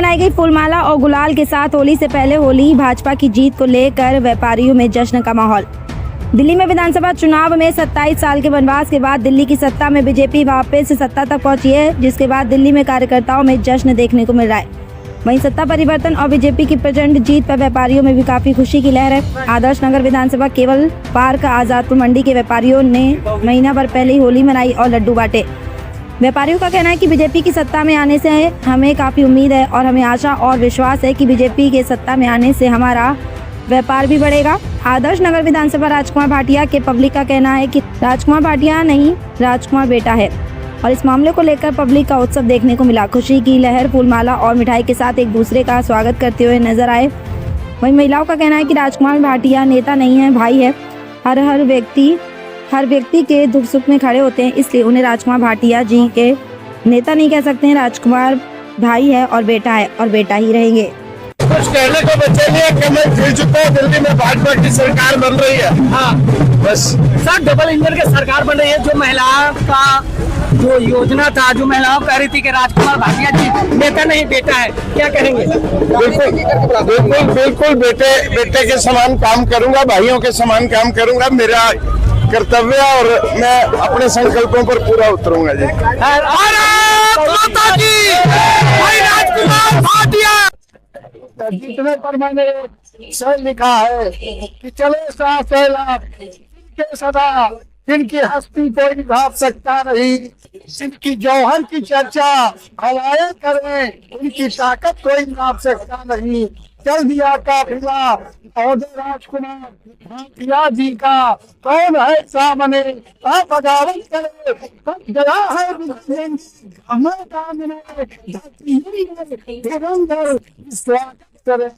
मनाई गई फूलमाला और गुलाल के साथ होली से पहले होली भाजपा की जीत को लेकर व्यापारियों में जश्न का माहौल। दिल्ली में विधानसभा चुनाव में 27 साल के वनवास के बाद दिल्ली की सत्ता में बीजेपी वापस सत्ता तक पहुंची है, जिसके बाद दिल्ली में कार्यकर्ताओं में जश्न देखने को मिल रहा है। वहीं सत्ता परिवर्तन और बीजेपी की प्रचंड जीत पर व्यापारियों में भी काफी खुशी की लहर है। आदर्श नगर विधानसभा केवल पार्क आजादपुर मंडी के व्यापारियों ने महीना भर पहले ही होली मनाई और लड्डू बांटे। व्यापारियों का कहना है कि बीजेपी की सत्ता में आने से हमें काफी उम्मीद है और हमें आशा और विश्वास है कि बीजेपी के सत्ता में आने से हमारा व्यापार भी बढ़ेगा। आदर्श नगर विधानसभा राजकुमार भाटिया के पब्लिक का कहना है कि राजकुमार भाटिया नहीं, राजकुमार बेटा है, और इस मामले को लेकर पब्लिक का उत्सव देखने को मिला। खुशी की लहर फूलमाला और मिठाई के साथ एक दूसरे का स्वागत करते हुए नजर आए। वहीं महिलाओं का कहना है कि राजकुमार भाटिया नेता नहीं है, भाई है। हर व्यक्ति के दुख सुख में खड़े होते हैं, इसलिए उन्हें राजकुमार भाटिया जी के नेता नहीं कह सकते हैं। राजकुमार भाई है और बेटा है और बेटा ही रहेंगे। कुछ कहने को बचे नहीं है कि मैं फिर चुका हूँ। दिल्ली में भाजपा की सरकार बन रही है। हाँ बस सर, डबल इंजन की सरकार बन रही है। जो महिलाओं का जो योजना था, जो महिलाओं कह रही थी कि राजकुमार भाटिया जी नेता नहीं बेटा है, क्या कहेंगे? बिल्कुल बेटे के समान काम करूंगा, भाइयों के समान काम करूंगा। मेरा कर्तव्य और मैं अपने संकल्पों पर पूरा उतरूंगा जी। भारत माता की, भाई राजकुमार भाटिया। जितने पर मैंने सही लिखा है कि चले साथ के सदा, जिनकी हस्ती कोई भाप सकता नहीं, जिनकी जौहर की चर्चा हवाएं करें, उनकी ताकत कोई नाप सकता नहीं। चल दिया काफिला और राजकुमार भाटिया जी का, कौन है सामने आप बगावत करे, गया है हमें दामने निरंतर स्वागत करे।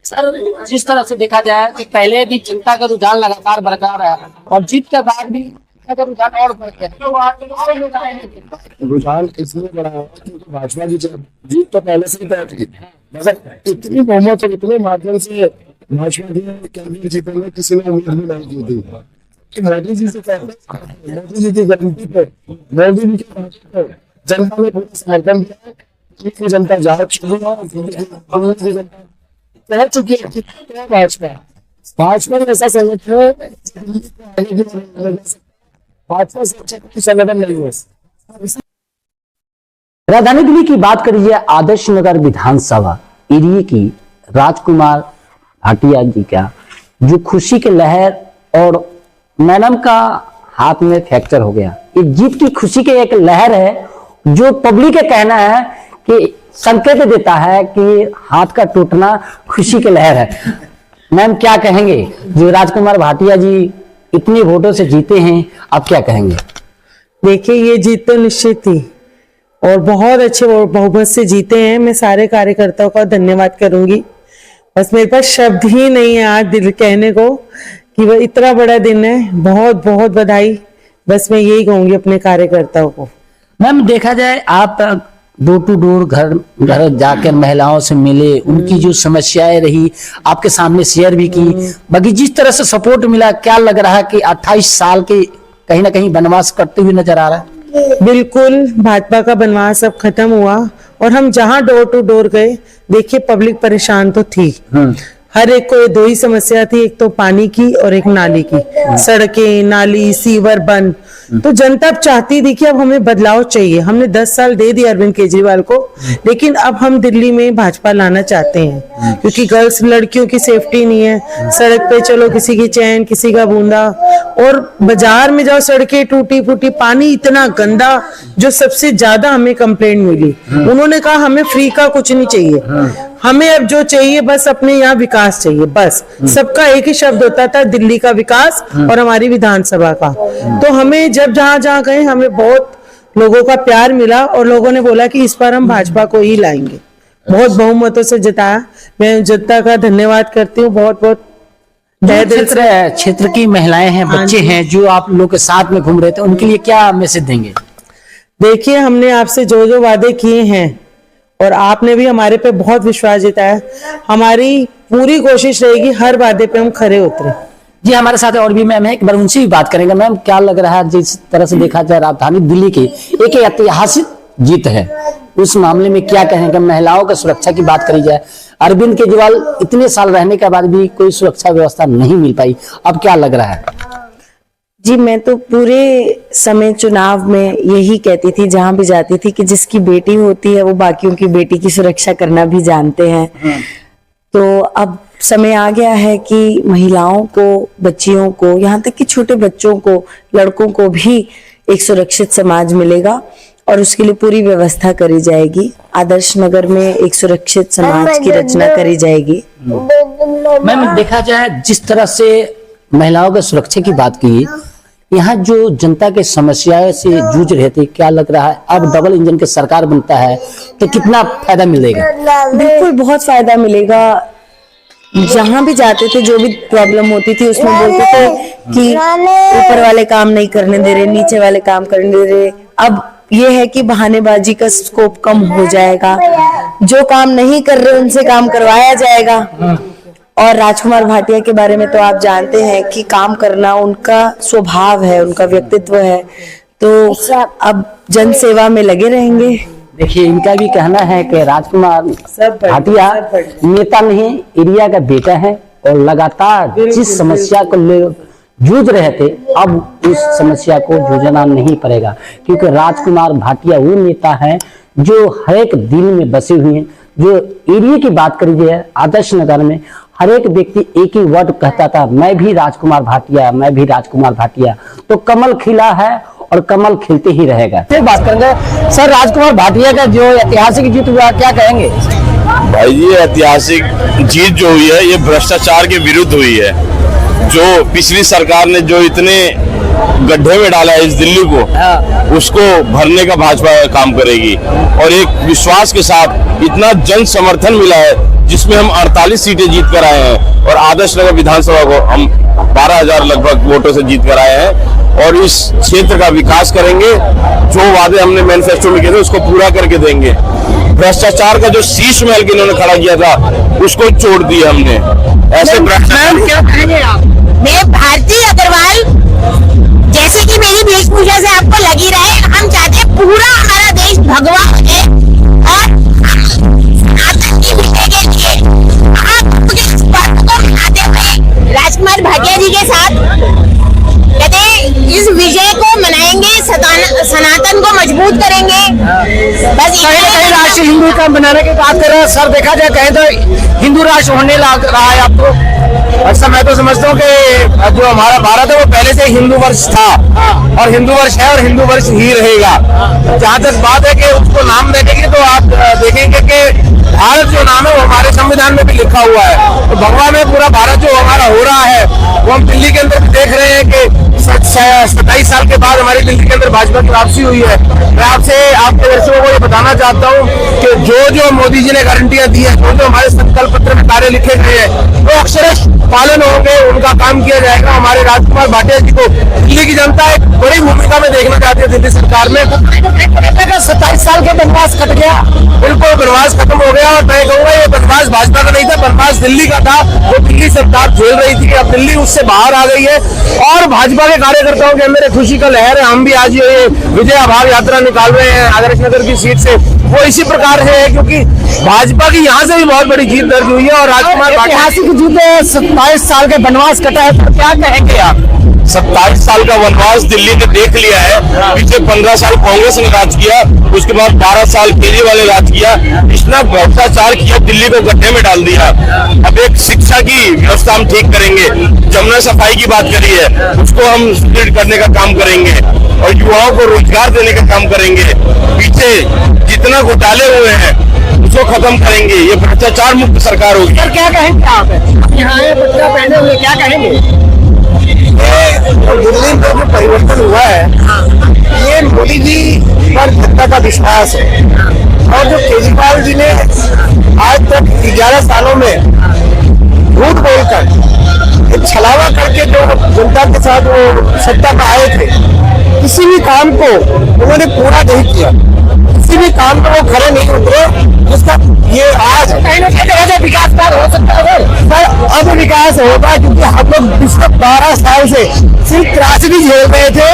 सर, जिस तरह से देखा जाए कि पहले भी जनता का रुझान लगातार बरकरार है और जीत के बाद भी रुझान और बढ़ गया। रुझान इसलिए बढ़ा है क्योंकि भाजपा की जीत तो पहले से ही तय थी, मगर इतनी बहुमत और इतने माध्यम से भाजपा के कैंडिडेट जीतेंगे किसी ने उम्मीद भी नहीं की थी। मोदी जी से कहते, मोदी जी की गारंटी पे, मोदी जी के भाजपा पे जनता ने पूरा समर्थन किया कि जनता जा चुकी है, जनता कह चुकी है कि भाजपा में ऐसा संगठन है, भाजपा से संगठन नहीं है। राजधानी दिल्ली की बात करिए, आदर्श नगर विधानसभा एरिया की राजकुमार भाटिया जी का जो खुशी की लहर, और मैडम का हाथ में फ्रैक्चर हो गया, ये जीत की खुशी की एक लहर है जो पब्लिक का कहना है कि संकेत देता है कि हाथ का टूटना खुशी की लहर है। मैम क्या कहेंगे, जो राजकुमार भाटिया जी इतने वोटों से जीते हैं, आप क्या कहेंगे? देखिए, ये जीत तो निश्चित थी और बहुत अच्छे बहुमत से जीते हैं। मैं सारे कार्यकर्ताओं का धन्यवाद करूंगी। बस मेरे पास शब्द ही नहीं है आज दिल कहने को कि वह इतना बड़ा दिन है। बहुत बहुत बधाई। बस मैं यही कहूंगी अपने कार्यकर्ताओं को। मैम देखा जाए, आप डोर टू डोर घर घर जाकर महिलाओं से मिले, उनकी जो समस्याएं रही आपके सामने शेयर भी की, बाकी जिस तरह से सपोर्ट मिला, क्या लग रहा है कि 28 साल के कहीं ना कहीं वनवास करते हुए नजर आ रहा है? बिल्कुल, भाजपा का वनवास अब खत्म हुआ और हम जहां डोर टू डोर गए, देखिए पब्लिक परेशान तो थी। हर एक को दो ही समस्या थी, एक तो पानी की और एक नाली की। सड़कें, नाली, सीवर बंद। तो जनता अब चाहती थी कि अब हमें बदलाव चाहिए। हमने 10 साल दे दिए अरविंद केजरीवाल को, लेकिन अब हम दिल्ली में भाजपा लाना चाहते हैं, क्योंकि गर्ल्स लड़कियों की सेफ्टी नहीं है। सड़क पे चलो, किसी की चैन, किसी का बूंदा, और बाजार में जाओ सड़कें टूटी फूटी, पानी इतना गंदा, जो सबसे ज्यादा हमें कंप्लेंट मिली। उन्होंने कहा हमें फ्री का कुछ नहीं चाहिए, हमें अब जो चाहिए बस अपने यहाँ विकास चाहिए। बस सबका एक ही शब्द होता था, दिल्ली का विकास और हमारी विधानसभा का। तो हमें जब जहां जहां गए, हमें बहुत लोगों का प्यार मिला और लोगों ने बोला कि इस बार हम भाजपा को ही लाएंगे। बहुत बहुमतों से जिताया। मैं जनता का धन्यवाद करती हूँ बहुत बहुत। क्षेत्र की महिलाएं हैं, बच्चे हैं जो आप लोग के साथ में घूम रहे थे, उनके लिए क्या मैसेज देंगे? देखिए, हमने आपसे जो जो वादे किए हैं और आपने भी हमारे पे बहुत विश्वास जताया, हमारी पूरी कोशिश रहेगी हर वादे पे हम खरे उतरे। जी हमारे साथ और भी मैम है, एक बार उनसे भी बात करेंगे। मैम क्या लग रहा है, जिस तरह से देखा जाए राजधानी दिल्ली की एक ऐतिहासिक जीत है, उस मामले में क्या कहेंगे? महिलाओं की सुरक्षा की बात करी जाए, अरविंद केजरीवाल इतने साल रहने के बाद भी कोई सुरक्षा व्यवस्था नहीं मिल पाई, अब क्या लग रहा है? जी मैं तो पूरे समय चुनाव में यही कहती थी, जहां भी जाती थी, कि जिसकी बेटी होती है वो बाकियों की बेटी की सुरक्षा करना भी जानते हैं। तो अब समय आ गया है कि महिलाओं को, बच्चियों को, यहाँ तक कि छोटे बच्चों को, लड़कों को भी एक सुरक्षित समाज मिलेगा और उसके लिए पूरी व्यवस्था करी जाएगी। आदर्श नगर में एक सुरक्षित समाज की रचना करी जाएगी। मैम देखा जाए जिस तरह से महिलाओं की सुरक्षा की बात की, यहाँ जो जनता के समस्याओं से जूझ रहे थे, क्या लग रहा है अब डबल इंजन की सरकार बनता है तो कितना फायदा मिलेगा? बिल्कुल बहुत फायदा मिलेगा। जहां भी जाते थे जो भी प्रॉब्लम होती थी उसमें बोलते थे कि ऊपर वाले काम नहीं करने दे रहे, नीचे वाले काम करने दे रहे। अब ये है कि बहानेबाजी का स्कोप कम हो जाएगा, जो काम नहीं कर रहे उनसे काम करवाया जाएगा। और राजकुमार भाटिया के बारे में तो आप जानते हैं कि काम करना उनका स्वभाव है, उनका व्यक्तित्व है, तो अब जन सेवा में लगे रहेंगे। देखिए इनका भी कहना है कि राजकुमार भाटिया नेता नहीं, एरिया का बेटा है और लगातार जिस समस्या को ले जूझ रहे थे अब उस समस्या को जूझना नहीं पड़ेगा, क्योंकि राजकुमार भाटिया वो नेता है जो हर एक दिल में बसे हुए हैं। जो एरिया की बात करी जाए आदर्श नगर में हर एक व्यक्ति एक ही वर्ड कहता था, मैं भी राजकुमार भाटिया, मैं भी राजकुमार भाटिया। तो कमल खिला है और कमल खिलते ही रहेगा। फिर बात करेंगे सर, राजकुमार भाटिया का जो ऐतिहासिक जीत हुआ क्या कहेंगे? भाई ये ऐतिहासिक जीत जो हुई है ये भ्रष्टाचार के विरुद्ध हुई है। जो पिछली सरकार ने जो इतने गड्ढे में डाला है इस दिल्ली को, उसको भरने का भाजपा काम करेगी। और एक विश्वास के साथ इतना जन समर्थन मिला है जिसमें हम 48 सीटें जीत कर आए हैं और आदर्श नगर विधानसभा को हम 12,000 लगभग वोटों से जीत कर आए हैं। और इस क्षेत्र का विकास करेंगे, जो वादे हमने मैनिफेस्टो में किए थे उसको पूरा करके देंगे। भ्रष्टाचार का जो शीश महल के इन्होंने खड़ा किया था उसको छोड़ दिया हमने। ऐसे भ्रष्टाचार क्या कहेंगे आप? मैं भारती अग्रवाल, जैसे कि मेरी वेशभूषा से आपको लगी रहे, हम चाहते हैं पूरा हमारा देश भगवा हो जाए और आतंकी विषय के लिए इस बात को मनाते हुए राजकुमार भाटिया जी के साथ कहते हैं इस विजय को मनाएंगे, सनातन को मजबूत करेंगे। बस कहीं राष्ट्र हिंदू का बनाने की बात कर रहे हैं सर, देखा जाए कहीं तो हिंदू राष्ट्र होने लग रहा है आपको? अच्छा मैं तो समझता हूँ कि जो हमारा भारत है वो पहले से हिंदू वर्ष था और हिंदू वर्ष है और हिंदू वर्ष ही रहेगा। जहाँ तक बात है कि उसको नाम देखेंगे तो आप देखेंगे कि भारत जो नाम है वो हमारे संविधान में भी लिखा हुआ है। तो भगवा में पूरा भारत जो हमारा हो रहा है वो हम दिल्ली के अंदर भी देख रहे हैं कि 27 साल के बाद हमारी दिल्ली के अंदर भाजपा की वापसी हुई है। मैं आपसे आपके दर्शकों को ये बताना चाहता हूँ कि जो मोदी जी ने गारंटियां दी है, जो हमारे संकल्प पत्र में कार्य लिखे गए हैं वो अक्षरश पालन होंगे, उनका काम किया जाएगा। हमारे राजकुमार भाटिया जी को दिल्ली की जनता एक बड़ी भूमिका में देखना चाहती है दिल्ली सरकार में। 27 साल के वनवास कट गया, बिल्कुल वनवास खत्म हो गया। और मैं कहूँगा ये वनवास भाजपा का नहीं था, वनवास दिल्ली का था, वो दिल्ली सरकार झेल रही थी। अब दिल्ली उससे बाहर आ गई है और भाजपा के कार्यकर्ताओं के अंदर खुशी का लहर है। हम भी आज ये विजय आभार यात्रा निकाल रहे हैं आदर्श नगर की सीट से, वो इसी प्रकार है क्योंकि भाजपा की यहाँ से भी बहुत बड़ी जीत दर्ज हुई है। और राजकुमार ऐतिहासिक जीत, 27 साल के वनवास कटा है, तो क्या कहेंगे आप? 27 साल का वनवास दिल्ली ने देख लिया है। पिछले 15 साल कांग्रेस ने राज किया, उसके बाद 12 साल केजरीवाल ने राज किया, इतना भ्रष्टाचार किया, दिल्ली को गड्ढे में डाल दिया। अब एक शिक्षा की व्यवस्था हम ठीक करेंगे, जमुना सफाई की बात करी है उसको हम सुदृढ़ करने का काम करेंगे और युवाओं को रोजगार देने का काम करेंगे। पीछे जितना घोटाले हुए हैं उसको खत्म करेंगे, ये भ्रष्टाचार मुक्त सरकार होगी। सर क्या कहेंगे आप? यहाँ बच्चा पहने हुए क्या कहेंगे? दिल्ली में जो परिवर्तन हुआ है ये मोदी जी पर जनता का विश्वास है। और जो केजरीवाल जी ने आज तक 11 सालों में झूठ बोलकर एक छलावा करके जो जनता के साथ वो सत्ता पर आए थे, किसी भी काम को उन्होंने पूरा नहीं किया। किसी भी काम पे वो खड़े नहीं उतरे, जिसका ये आज विकास हो सकता है सर। अब विकास होगा क्योंकि हम लोग पिछले 12 साल से सिर्फ त्रासदी झेल रहे थे,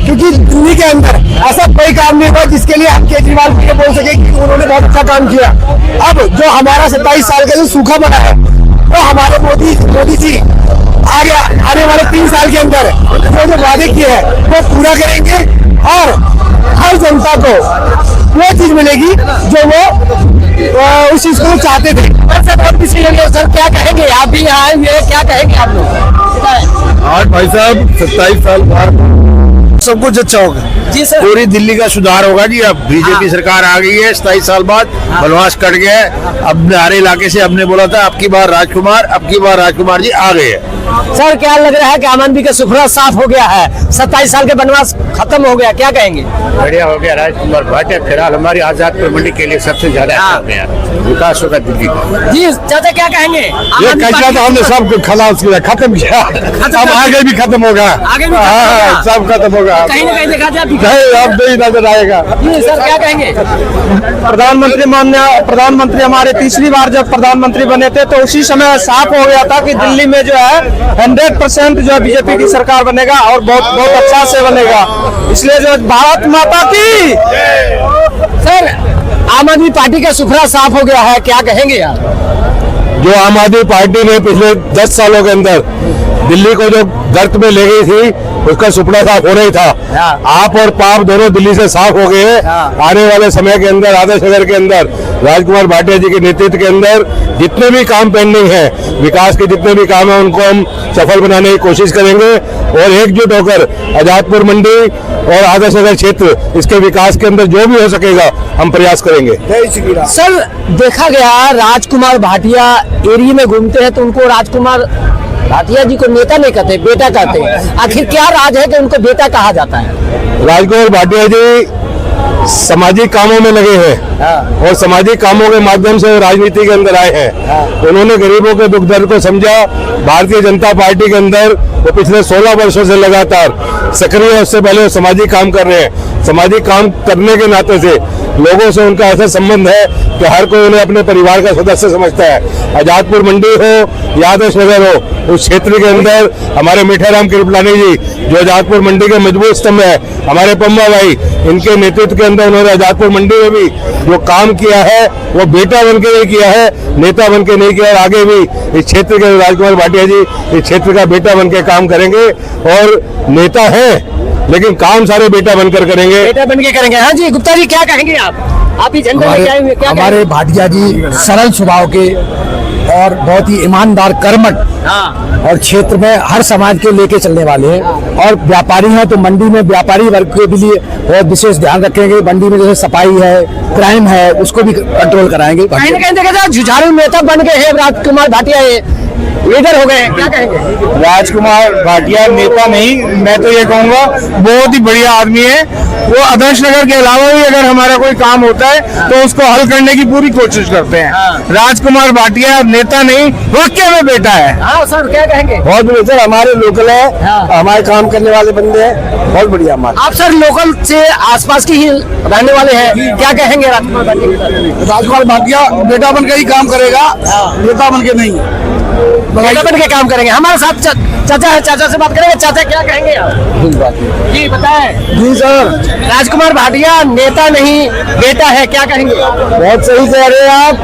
क्योंकि दिल्ली के अंदर ऐसा कोई काम नहीं हुआ जिसके लिए हम केजरीवाल को बोल सके कि उन्होंने बहुत अच्छा काम किया। अब जो हमारा 27 साल का जो सूखा बना है, तो हमारे मोदी जी आने वाले 3 साल के अंदर जो वादे किए हैं वो पूरा करेंगे और हर जनता को वो चीज मिलेगी जो वो उस चीज को चाहते थे। सर क्या कहेंगे, आप भी आए हुए, क्या कहेंगे आप लोग? आज भाई साहब 27 साल बाद सब कुछ अच्छा होगा जी सर। पूरी दिल्ली का सुधार होगा जी। अब बीजेपी सरकार आ गई है, 27 साल बाद बनवास कट गया है। अब हमारे इलाके से हमने बोला था अब की बार राजकुमार जी आ गए हैं। सर क्या लग रहा है कि आम आदमी का सुखरा साफ हो गया है, 27 साल के बनवास खत्म हो गया, क्या कहेंगे? बढ़िया हो गया। राजकुमार भाटिया फिलहाल हमारी आजादपुर मंडी के लिए सबसे ज्यादा अच्छा हो गया, विकास होगा दिल्ली का। जी चाचा क्या कहेंगे? ये कैसा तो हमने सब खलास किया, खत्म किया, अब आगे भी खत्म होगा, आगे भी हाँ, सब खत्म होगा। कहीं ना कहीं देखा जाए अब नहीं नजर आएगा। जी सर क्या कहेंगे? प्रधानमंत्री हमारे तीसरी बार जब प्रधानमंत्री बने थे तो उसी समय साफ हो गया था कि दिल्ली में जो है 100% जो है बीजेपी की सरकार बनेगा और बहुत अच्छा से बनेगा, इसलिए जो भारत माता की। सर आम आदमी पार्टी का सुखरा साफ हो गया है, क्या कहेंगे आप? जो आम आदमी पार्टी ने पिछले 10 सालों के अंदर दिल्ली को जो गर्त में ले गई थी, उसका सुपना साफ होना ही था। आप और पाप दोनों दिल्ली से साफ हो गए हैं। आने वाले समय के अंदर आदर्श नगर के अंदर राजकुमार भाटिया जी के नेतृत्व के अंदर जितने भी काम पेंडिंग है, विकास के जितने भी काम है, उनको हम सफल बनाने की कोशिश करेंगे और एकजुट होकर आजादपुर मंडी और आदर्श नगर क्षेत्र इसके विकास के अंदर जो भी हो सकेगा हम प्रयास करेंगे। सर देखा गया राजकुमार भाटिया एरिया में घूमते हैं तो उनको राजकुमार भाटिया जी को नेता नहीं कहते, बेटा कहते हैं। आखिर क्या राज है कि उनको बेटा कहा जाता है? राजकुमार भाटिया जी सामाजिक कामों में लगे हैं और सामाजिक कामों के माध्यम से वो राजनीति के अंदर आए हैं। उन्होंने गरीबों के दुख दर्द को समझा। भारतीय जनता पार्टी के अंदर वो पिछले 16 वर्षों से लगातार सक्रिय है। उससे पहले वो सामाजिक काम कर रहे हैं। सामाजिक काम करने के नाते से लोगों से उनका ऐसा संबंध है कि हर कोई उन्हें अपने परिवार का सदस्य समझता है। आजादपुर मंडी हो या आदर्श नगर हो, उस क्षेत्र के अंदर हमारे मीठाराम कृपलानी जी जो आजादपुर मंडी के मजबूत स्तंभ है, हमारे पम्मा भाई, इनके नेतृत्व के अंदर उन्होंने आजादपुर मंडी में भी जो काम किया है वो बेटा बन के नहीं किया है, नेता बन के नहीं किया। और आगे भी इस क्षेत्र के राजकुमार भाटिया जी इस क्षेत्र का बेटा बन के काम करेंगे और नेता है लेकिन काम सारे बेटा बनकर करेंगे। बेटा बन के करेंगे। हाँ जी गुप्ता जी क्या कहेंगे आप? आप ही झंडे लेके आए हुए, क्या हमारे भाटिया जी सरल स्वभाव के और बहुत ही ईमानदार कर्मठ और क्षेत्र में हर समाज के लेके चलने वाले हैं और व्यापारी हैं तो मंडी में व्यापारी वर्ग के भी लिए बहुत विशेष ध्यान रखेंगे। मंडी में जैसे सफाई है, क्राइम है, उसको भी कंट्रोल कराएंगे। कहीं ना कहीं देखा जाए जुझारू नेता बन गए हैं राजकुमार भाटिया, लीडर हो गए हैं, क्या कहेंगे? राजकुमार भाटिया नेता नहीं, मैं तो ये कहूँगा बहुत ही बढ़िया आदमी है। वो आदर्श नगर के अलावा भी अगर हमारा कोई काम होता है तो उसको हल करने की पूरी कोशिश करते हैं। राजकुमार भाटिया नेता नहीं, वाकई में बेटा है। हाँ सर क्या कहेंगे? बहुत बढ़िया सर, हमारे लोकल है, हमारे काम करने वाले बंदे हैं, बहुत बढ़िया हमारे। आप सर लोकल से आसपास की ही रहने वाले हैं, क्या कहेंगे राजकुमार भाटिया? राजकुमार भाटिया बेटा बन के ही काम करेगा, नेता बन के नहीं। बेटा बन के काम करेंगे। हमारे साथ चाचा है, चाचा से बात करेंगे। चाचा क्या कहेंगे आप? जी बताएं। जी सर, राजकुमार भाटिया नेता नहीं बेटा है, क्या कहेंगे? बहुत सही कह रहे हैं आप।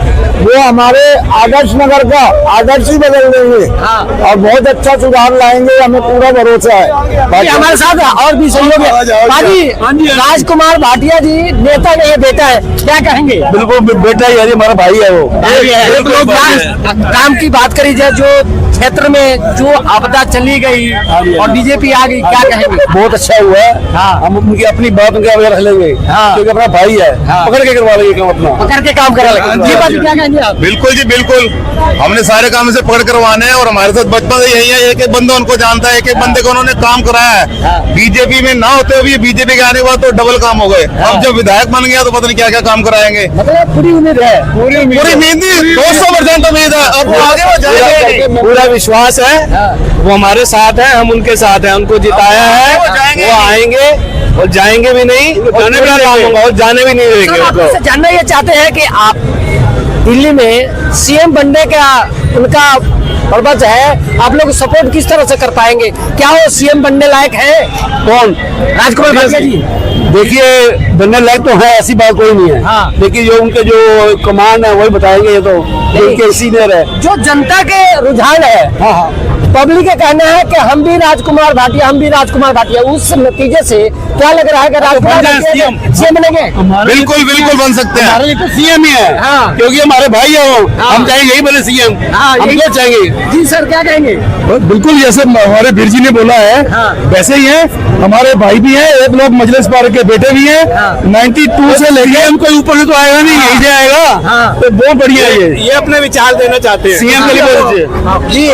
वो हमारे आदर्श नगर का आदर्श ही बदल देंगे और बहुत अच्छा सुधार लाएंगे, हमें पूरा भरोसा है। हमारे साथ और भी सहयोग है। बाजी राजकुमार भाटिया जी नेता नहीं बेटा है, क्या कहेंगे? बिल्कुल बेटा ही है, हमारा भाई है वो। काम की बात करी जाए जो क्षेत्र में जो आपदा चली गई और बीजेपी आ गई, क्या कहेंगे? बहुत अच्छा हुआ है। हम उनकी अपनी बात उनके वगैरह लेंगे क्योंकि अपना भाई है, पकड़ के करवा लेंगे काम अपना, पकड़ के काम करा लेंगे। ये बात क्या कहेंगे आप? बिल्कुल जी बिल्कुल, हमने सारे काम से पकड़ करवाने हैं और हमारे साथ बचपन से यही है। एक एक बंदा उनको जानता है, एक एक बंदे को उन्होंने काम कराया है। बीजेपी में ना होते हुए बीजेपी के आने के बाद तो डबल काम हो गए। अब जब विधायक बन गया तो पता नहीं क्या क्या काम कराएंगे। मतलब पूरी उम्मीद है, पूरी उम्मीद 200% उम्मीद है। अब आगे वो जाएंगे, पूरा विश्वास है, वो हमारे साथ है, हम उनके साथ हैं, उनको जिताया है, वो आएंगे और जाएंगे भी नहीं, जाने भी नहीं, और जाने भी नहीं देंगे सर, आप उनको। इससे जानना ये चाहते हैं कि आप दिल्ली में सीएम बनने का उनका पर्पज है, आप लोग सपोर्ट किस तरह से कर पाएंगे? क्या वो सीएम बनने लायक है? कौन? राजकुमार भाटिया जी। देखिए बनने लायक तो है, ऐसी बात कोई नहीं है। हाँ। लेकिन जो उनके जो कमान है वही बताएंगे, ये तो उनके सीनियर है। जो जनता के रुझान है, हाँ हाँ, पब्लिक का कहना है कि हम भी राजकुमार भाटिया, हम भी राजकुमार भाटिया। उस नतीजे से क्या लग रहा है कि राजकुमार भाटिया सीएम बनेंगे? बिल्कुल बिल्कुल बन सकते हैं। हमारे लिए तो सीएम ही है। हाँ। क्योंकि हमारे भाई है वो। हाँ। हम चाहेंगे यही बने सीएम। हाँ, हम यही- क्यों चाहेंगे? जी सर, क्या कहेंगे? बिल्कुल जैसे हमारे बीर जी ने बोला है, हाँ। वैसे ही है। हमारे भाई भी हैं, एक लोग मजलिस पार्क के बेटे भी हैं। हाँ। 92 से लेके हम कोई ऊपर से तो आएगा नहीं, यही से आएगा। हाँ। तो बहुत बढ़िया है ये। ये अपने विचार देना चाहते हैं सीएम के लिए जी,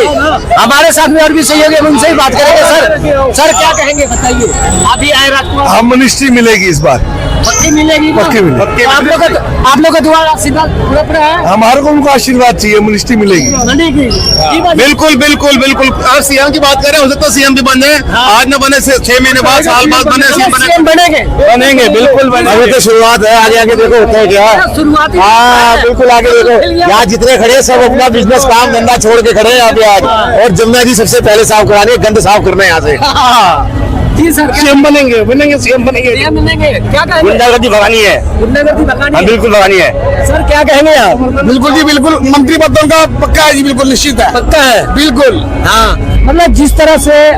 हमारे साथ में और भी सहयोगी हैं, उनसे ही बात करेंगे। सर क्या कहेंगे बताइए? अभी आए राजकुमार, हम मिनिस्ट्री मिलेगी इस बार, पक्की मिलेगी ना? पक्की मिलेगी। तो आप लोग का दुआ आशीर्वाद पूरा पूरा है? हमारे को उनको आशीर्वाद चाहिए, मिनिस्ट्री मिलेगी। बनेगी जी, बनेगी। बिल्कुल बिल्कुल बिल्कुल। आप सीएम की बात कर रहे हैं, हो सकता है सीएम भी बन जाए। आज न बने 6 महीने बाद, साल बाद बने, सीएम बनेंगे। बनेंगे, बिल्कुल बनेंगे। अभी तो शुरुआत है, आगे आगे देखो होता है क्या। शुरुआती हाँ बिल्कुल, आगे देखो। यहाँ जितने खड़े हैं, सब अपना बिजनेस काम धंधा छोड़ के खड़े हैं यहाँ पे आज। और जमुना जी सबसे पहले साफ कराने, गंद साफ करना है यहाँ से। जी सर, सीएम बनेंगे, बनेंगे सीएम बनेंगे। सीएम बनेंगे। क्या कहेंगे? गुंडागर्दी भगानी है। गुंडागर्दी भगानी है। बिल्कुल भगानी है। सर क्या कहेंगे आप? बिल्कुल जी, बिल्कुल। मंत्री पदों का पक्का है जी, बिल्कुल निश्चित है। पक्का है? बिल्कुल। हाँ, मतलब जिस तरह से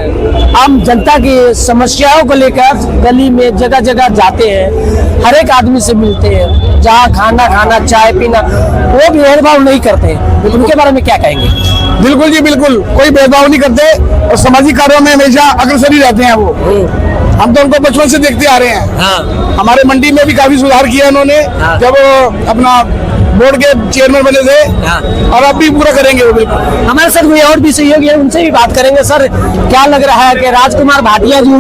आम जनता की समस्याओं को लेकर गली में जगह जगह जाते हैं, हर एक आदमी से मिलते हैं, जहाँ खाना चाय पीना, वो भेदभाव नहीं करते। उनके बारे में क्या कहेंगे? बिल्कुल जी, बिल्कुल। कोई भेदभाव नहीं करते और सामाजिक कार्यों में हमेशा अग्रसर ही रहते हैं वो। हम तो उनको बचपन से देखते आ रहे हैं। हाँ। हमारे मंडी में भी काफी सुधार किया उन्होंने, हाँ। जब वो अपना बोर्ड के चेयरमैन बने थे। हाँ। और अब भी पूरा करेंगे वो, बिल्कुल। हमारे साथ कोई और भी सहयोगी है, उनसे भी बात करेंगे। सर क्या लग रहा है कि राजकुमार भाटिया जी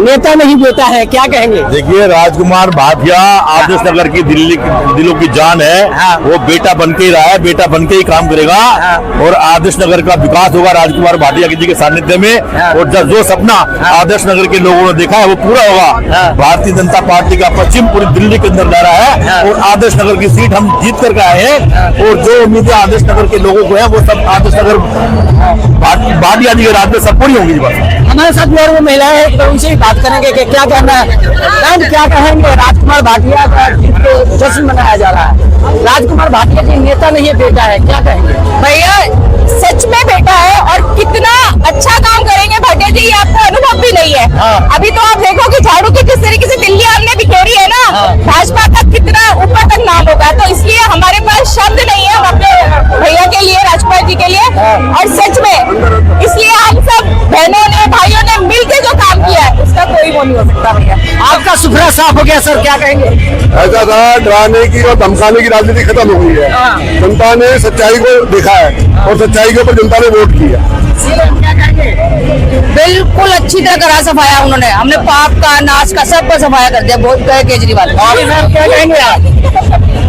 नेता नहीं बेटा है, क्या कहेंगे? देखिए, राजकुमार भाटिया आदर्श नगर की दिलों की जान है। हाँ। वो बेटा बन के ही रहा है, बेटा बन के ही काम करेगा। हाँ। और आदर्श नगर का विकास होगा राजकुमार भाटिया जी के सानिध्य में। हाँ। और जो सपना आदर्श नगर के लोगों ने देखा है वो पूरा होगा। हाँ। भारतीय जनता पार्टी का पश्चिम पूरी दिल्ली के अंदर लहरा है। हाँ। और आदर्श नगर की सीट हम जीत करके आए हैं। और जो उम्मीदें आदर्श नगर के लोगों को है, वो सब आदर्श नगर भाटिया जी के राज में सब पूरी होंगी। बस हमारे साथ में और वो महिलाएं हैं, तो उनसे ही बात करेंगे कि क्या कहना है। मैम क्या कहेंगे? राजकुमार भाटिया का जश्न मनाया जा रहा है। राजकुमार भाटिया जी नेता नहीं है बेटा है, क्या कहेंगे? भैया सच में बेटा है, और कितना अच्छा काम करेंगे भाटिया जी, ये आपको अनुभव भी नहीं है। अभी तो आप देखो कि झाड़ू की किस तरीके से दिल्ली हमने बिखेरी है ना, भाजपा का कितना ऊपर तक नाम होगा। तो इसलिए हमारे पास शब्द नहीं है हम अपने भैया के लिए, राजकुमार जी के लिए। और सच में इसलिए हम सब बहनों ने, भाइयों ने मिलकर जो काम किया है, उसका कोई वो नहीं हो सकता भैया। आपका सुपड़ा साफ हो गया। सर क्या कहेंगे? ऐसा था, डराने की और धमकाने की राजनीति खत्म हो गई है। जनता ने सच्चाई को देखा है और सच्चाई के ऊपर जनता ने वोट किया। क्या कहेंगे? बिल्कुल अच्छी तरह करा सफाया उन्होंने, हमने पाप का, नाच का, सब को सफाया कर दिया। बहुत गए केजरीवाल। क्या कहेंगे आप?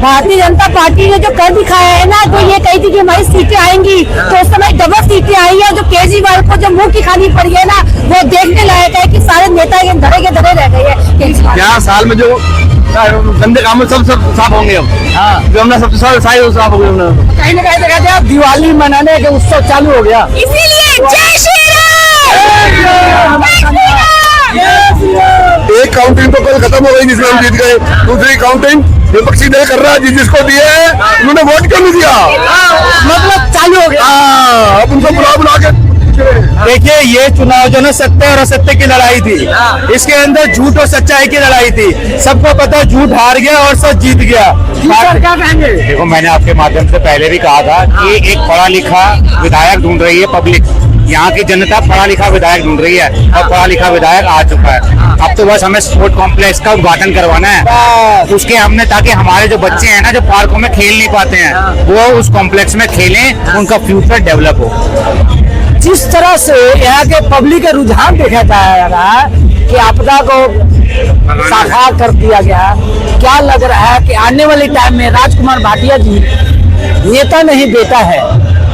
भारतीय जनता पार्टी ने जो कर दिखाया है ना, तो ये कही थी कि हमारी सीटें आएंगी, तो उस समय डबल सीटें आई है। जो केजरीवाल को जो मुंह की खानी पड़ी है ना, वो देखने लायक है कि सारे नेता ये धरे के धरे रह गए हैं केजरीवाल। 4 साल में जो गंदे काम सब साफ होंगे। अब जो हमने सबसे साफ हो गए। कहीं ना कहीं देखा जाए दिवाली मनाने के उत्सव चालू हो गया। इसीलिए जय श्री राम। एक काउंटिंग तो कल खत्म हो गई जिसमें हम जीत गए। दूसरी काउंटिंग विपक्षी दल कर रहा है, जिसको दिए हैं उन्होंने वोट क्यों नहीं दिया? मतलब चालू हो गया। अब उनको बुला के देखिए, ये चुनाव जो ना सत्य और असत्य की लड़ाई थी। इसके अंदर झूठ और सच्चाई की लड़ाई थी। सबको पता झूठ हार गया और सच जीत गया। सर क्या कहेंगे? देखो, मैंने आपके माध्यम से पहले भी कहा था कि एक पढ़ा लिखा विधायक ढूंढ रही है पब्लिक। यहाँ की जनता पढ़ा लिखा विधायक ढूंढ रही है और पढ़ा लिखा विधायक आ चुका है। अब तो बस हमें स्पोर्ट कॉम्प्लेक्स का उद्घाटन करवाना है उसके हमने, ताकि हमारे जो बच्चे हैं ना, जो पार्कों में खेल नहीं पाते हैं, वो उस कॉम्प्लेक्स में खेलें, उनका फ्यूचर डेवलप हो। जिस तरह से यहाँ के पब्लिक का रुझान देखा जा रहा है कि आपदा को साकार कर दिया गया, क्या लग रहा है कि आने वाले टाइम में राजकुमार भाटिया जी नेता नहीं बेटा है,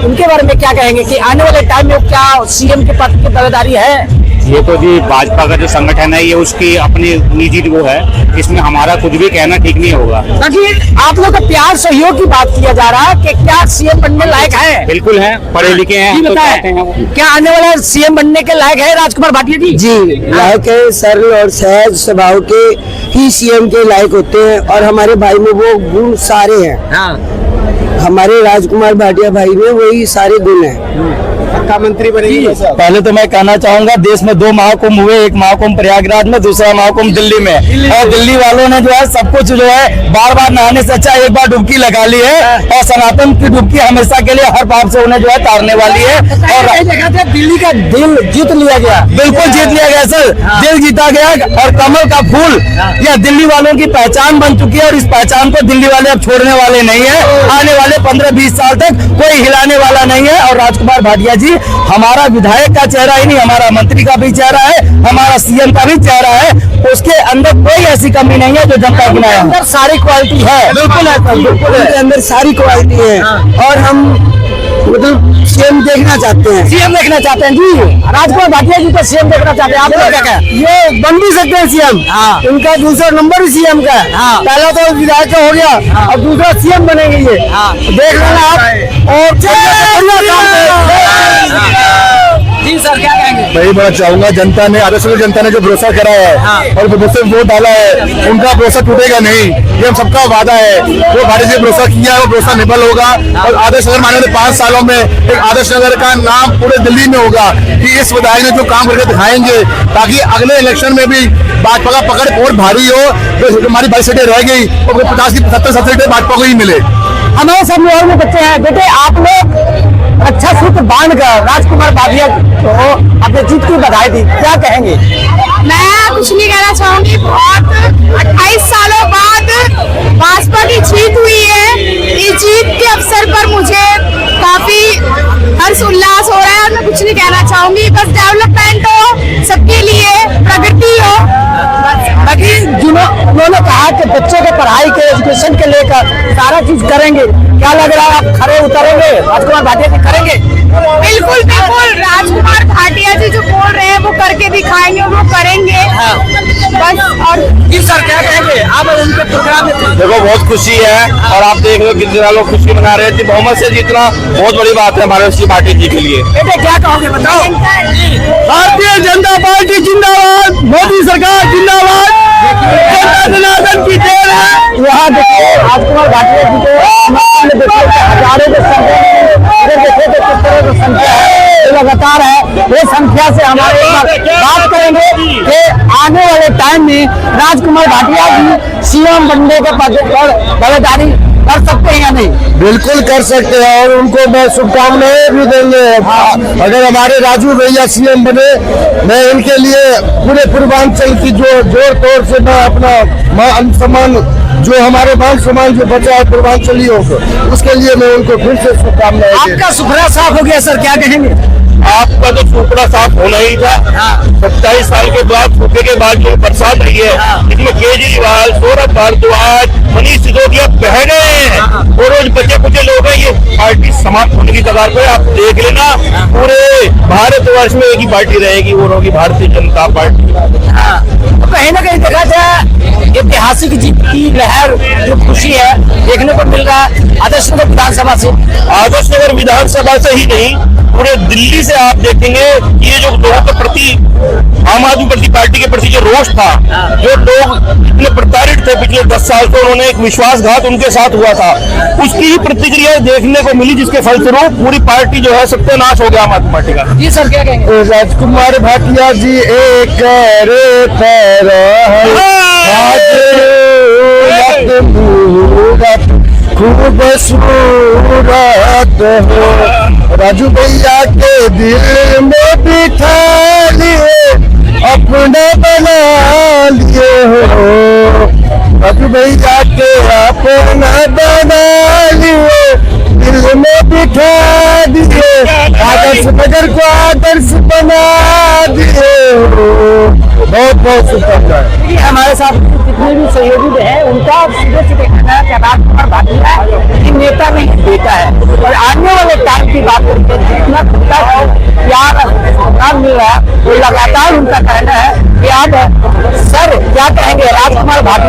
उनके बारे में क्या कहेंगे कि आने वाले टाइम में क्या सीएम के पद की दावेदारी है? ये तो जी भाजपा का जो संगठन है ये उसकी अपनी निजी वो है, इसमें हमारा कुछ भी कहना ठीक नहीं होगा। बाकी आप लोग का प्यार सहयोग की बात किया जा रहा है कि क्या सीएम बनने लायक है? बिल्कुल है, पढ़े लिखे हैं, तो चाहते हैं वो। क्या आने वाला सीएम बनने के लायक है राजकुमार भाटिया जी? जी लायक है, सरल और सहज स्वभाव के ही सीएम के लायक होते हैं और हमारे भाई में वो गुण सारे हैं। हमारे राजकुमार भाटिया भाई में वही सारे गुण हैं। पक्का मंत्री बनेंगे। पहले तो मैं कहना चाहूंगा, देश में 2 महाकुंभ हुए, एक महाकुंभ प्रयागराज में, दूसरा महाकुंभ दिल्ली में, और दिल्ली वालों ने जो है सब कुछ जो है बार बार नहाने से अच्छा एक बार डुबकी लगा ली है, और सनातन की डुबकी हमेशा के लिए हर पाप से उन्हें जो है तारने वाली है। और दिल्ली का दिल जीत लिया गया, बिल्कुल जीत लिया गया सर, दिल जीता गया। और कमल का फूल यह दिल्ली वालों की पहचान बन चुकी है, और इस पहचान को दिल्ली वाले अब छोड़ने वाले नहीं है। आने वाले 15-20 साल तक कोई हिलाने वाला नहीं है। और राजकुमार भाटिया जी हमारा विधायक का चेहरा ही नहीं, हमारा मंत्री का भी चेहरा है, हमारा सीएम का भी चेहरा है। उसके अंदर कोई ऐसी कमी नहीं है जो जनता की नहीं है। अंदर सारी क्वालिटी है, बिल्कुल है, बिल्कुल है, अंदर सारी क्वालिटी है। और हम मतलब सीएम देखना चाहते हैं, सीएम देखना चाहते हैं जी। राजकुमार भाटिया जी को सीएम देखना चाहते हैं, आप लोग क्या कहें? ये बन भी सकते हैं सीएम। उनका दूसरा नंबर भी सीएम का है। पहला तो विधायक का हो गया, और दूसरा सीएम बनेंगे ये, देख लेना आप। और जी सर क्या कहेंगे? मैं बड़ा चाहूंगा, जनता ने आदर्श जनता ने जो भरोसा करा है और मुझसे वोट डाला है, उनका भरोसा टूटेगा नहीं, ये हम सबका वादा है। जो भारत से भरोसा किया है वो भरोसा निफल होगा। और आदर्श नगर माने 5 सालों में एक आदर्श नगर का नाम पूरे दिल्ली में होगा कि इस विधायक ने जो काम करके दिखाएंगे, ताकि अगले इलेक्शन में भी भाजपा का पकड़ और भारी हो। जो हमारी 22 सीटें रह गई तो 50 की 70 सीटें भाजपा को ही मिले। हमारे सामने और भी बच्चे हैं। बेटे आप लोग अच्छा सूत्र बांध कर राजकुमार भाटिया को अपने जीत की बधाई दी, क्या कहेंगे? मैं कुछ नहीं कहना चाहूंगी। बहुत 28 सालों बाद भाजपा की जीत हुई है। इस जीत के अवसर पर मुझे काफी हर्ष उल्लास हो रहा है, और मैं कुछ नहीं कहना चाहूंगी। बस डेवलपमेंट हो, सबके लिए प्रगति हो। बाकी उन्होंने कहा कि बच्चों के पढ़ाई के एजुकेशन के लेकर सारा चीज करेंगे, क्या लग रहा है आप खड़े उतरेंगे? राजकुमार भाटिया जी करेंगे? बिल्कुल बिल्कुल, राजकुमार भाटिया जी जो बोल रहे हैं वो करके दिखाएंगे, वो करेंगे बस। और जी सर क्या कहेंगे आप उनके प्रोग्राम में? देखो बहुत खुशी है, और आप देख रहे हो कितने लोग खुशी मना रहे थे। बहुमत से जीतना बहुत बड़ी बात है हमारे पार्टी जी के लिए। बेटे क्या कहोगे बताओ? भारतीय जनता पार्टी जिंदाबाद, मोदी सरकार जिंदाबाद, जनता जनार्दन की देन है। यहाँ देखिए राजकुमार भाटिया जी को हजारों की संख्या है, लगातार है। ये संख्या से हमारे बात करेंगे कि आने वाले टाइम में राजकुमार भाटिया जी सीएम बनने के पद पर दावेदारी कर सकते हैं या नहीं? बिल्कुल कर सकते हैं, और उनको मैं शुभकामनाएं भी देंगे। अगर हमारे राजू भैया सीएम बने, मैं इनके लिए पूरे पूर्वांचल की जो जोर तोड़ से मैं अपना मान सम्मान, जो हमारे मान सम्मान जो बचा है पूर्वांचलियों को, उसके लिए मैं उनको फिर से शुभकामनाएं। आपका सुपड़ा साफ हो गया सर, क्या कहेंगे? आपका तो सुपड़ा साफ होना ही था। 27 साल के बाद सूखे के बाद जो बरसात रही है, इसमें केजरीवाल, सौरभ भारद्वाज, मनीष सिसोदिया बहने और रोज बचे कुछ लोग हैं, ये पार्टी समाप्त होने की कगार पर। आप देख लेना, पूरे भारतवर्ष में एक ही पार्टी रहेगी, वो होगी भारतीय जनता पार्टी। तो कहीं ना कहीं देखा जाए ऐतिहासिक जीत की लहर जो खुशी है देखने को मिल रहा है आदर्श नगर विधानसभा से। आदर्श नगर विधानसभा से ही नहीं, पूरे दिल्ली से आप देखेंगे ये जो लोगों के प्रति, आम आदमी पार्टी के प्रति जो रोष था, जो लोग इतने प्रताड़ित थे पिछले 10 साल से, उन्होंने एक विश्वासघात उनके साथ हुआ था, उसकी ही प्रतिक्रिया देखने को मिली, जिसके फलस्वरूप पूरी पार्टी जो है सत्यानाश हो गया आम आदमी पार्टी का। जी सर क्या कहेंगे? राजकुमार भाटिया जी एक खूबसूरत हो, राजू भैया के दिल में बिठा लिए, अपना बना लिए हो, राजू भैया के अपना बना लिए, दिल में बिठा दिए, आदर्श नगर को आदर्श बना दिए हो। बहुत बहुत शुभकामनाएं। देखिए, हमारे साथ जितने भी सहयोगी हैं उनका सीधे सीधे कहना है कि राजकुमार भाटिया कि नेता नहीं बेटा है, और आने वाले टाइम की बात करके जितना प्यार काम मिल रहा है वो लगातार उनका कहना है कि आप सर क्या कहेंगे राजकुमार भाटिया